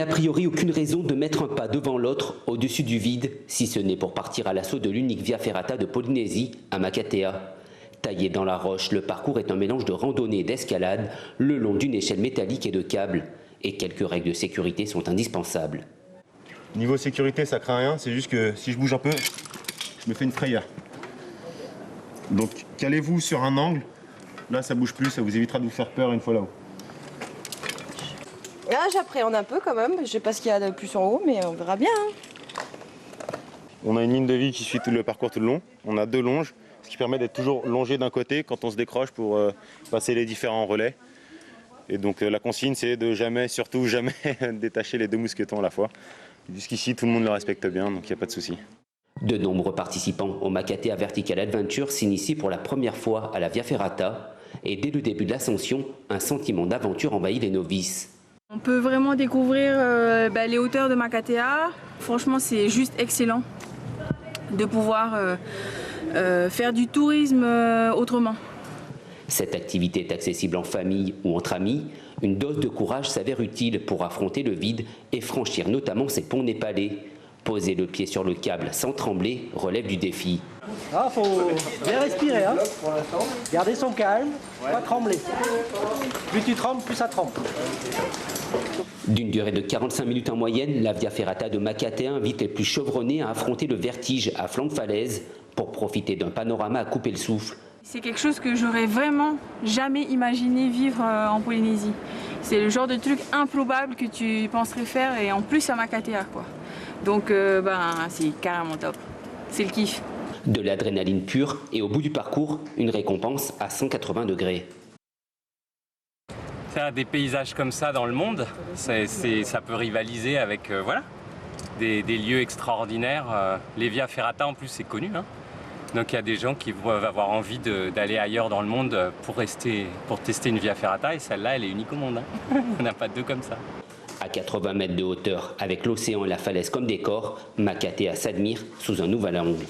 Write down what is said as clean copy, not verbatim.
A priori, aucune raison de mettre un pas devant l'autre au-dessus du vide, si ce n'est pour partir à l'assaut de l'unique Via Ferrata de Polynésie, à Makatea. Taillé dans la roche, le parcours est un mélange de randonnée et d'escalade le long d'une échelle métallique et de câbles. Et quelques règles de sécurité sont indispensables. Niveau sécurité, ça craint rien, c'est juste que si je bouge un peu, je me fais une frayeur. Donc calez-vous sur un angle, là ça bouge plus, ça vous évitera de vous faire peur une fois là-haut. Ah, j'appréhende un peu quand même, je sais pas ce qu'il y a de plus en haut, mais on verra bien. On a une ligne de vie qui suit tout le parcours tout le long, on a 2 longes, ce qui permet d'être toujours longé d'un côté quand on se décroche pour passer les différents relais. Et donc la consigne c'est de jamais, surtout jamais, détacher les 2 mousquetons à la fois. Jusqu'ici tout le monde le respecte bien, donc il n'y a pas de souci. De nombreux participants au Makatea Vertical Adventure s'initient pour la première fois à la Via Ferrata. Et dès le début de l'ascension, un sentiment d'aventure envahit les novices. On peut vraiment découvrir les hauteurs de Makatea. Franchement, c'est juste excellent de pouvoir faire du tourisme autrement. Cette activité est accessible en famille ou entre amis. Une dose de courage s'avère utile pour affronter le vide et franchir notamment ces ponts népalais. Poser le pied sur le câble sans trembler relève du défi. Ah, faut bien respirer, hein. Garder son calme, pas trembler. Plus tu trembles, plus ça tremble. D'une durée de 45 minutes en moyenne, la Via Ferrata de Makatea invite les plus chevronnés à affronter le vertige à flanc de falaise pour profiter d'un panorama à couper le souffle. C'est quelque chose que j'aurais vraiment jamais imaginé vivre en Polynésie. C'est le genre de truc improbable que tu penserais faire et en plus à Makatea, quoi. Donc c'est carrément top. C'est le kiff. De l'adrénaline pure et au bout du parcours, une récompense à 180 degrés. Faire des paysages comme ça dans le monde, ça peut rivaliser avec des lieux extraordinaires. Les Via Ferrata en plus c'est connu, hein. Donc il y a des gens qui vont avoir envie d'aller ailleurs dans le monde pour tester une Via Ferrata et celle-là elle est unique au monde, hein. On n'a pas 2 comme ça. À 80 mètres de hauteur, avec l'océan et la falaise comme décor, Makatea s'admire sous un nouvel angle.